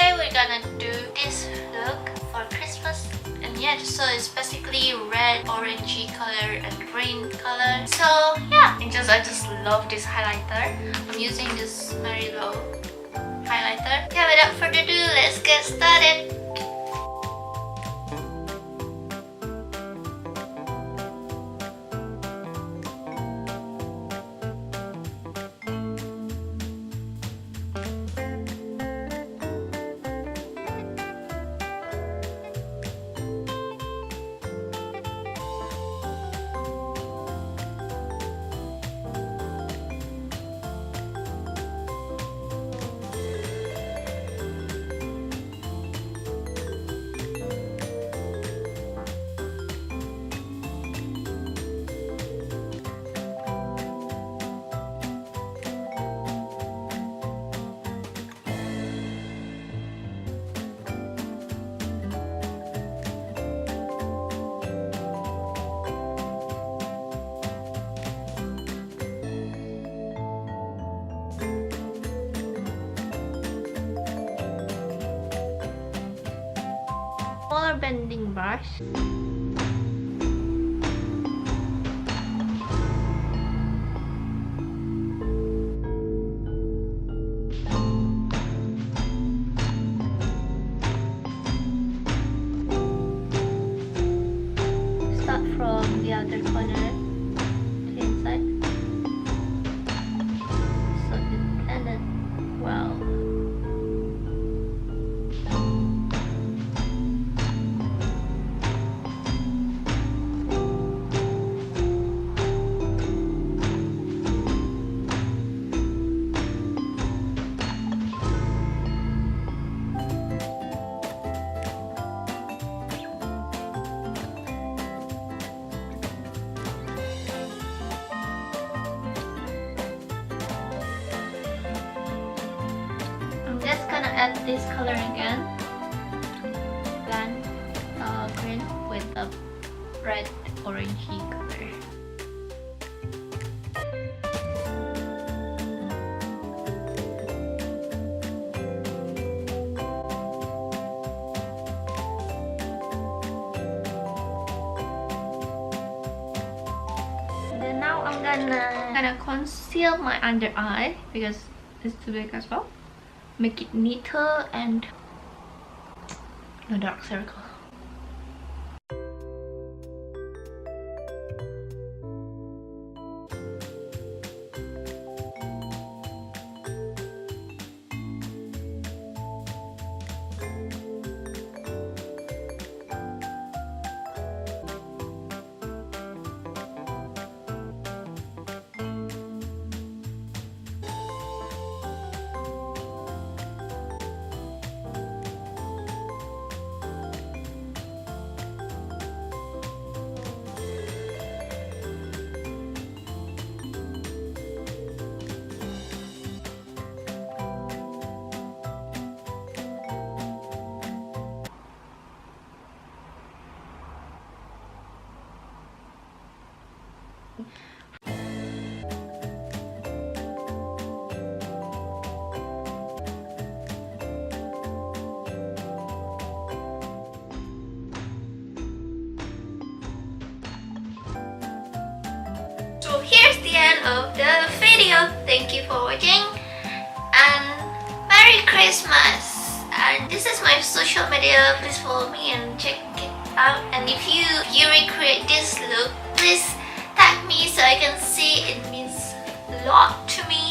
today we're gonna do this look for Christmas. And yeah, so it's basically red, orangey color and green color. So yeah, I just love this highlighter. I'm using this Low highlighter. Yeah, without further ado, let's get started. Smaller bending brush. Start from the other corner to inside. So it blended well. Just gonna add this color again. Blend green with the red orangey color. Then now I'm gonna conceal my under eye because it's too big as well. Make it neater and no dark circle. So here's the end of the video. Thank you for watching and Merry Christmas. And this is my social media. Please follow me and check it out. And if you recreate this look, please tag me so I can see. It means a lot to me.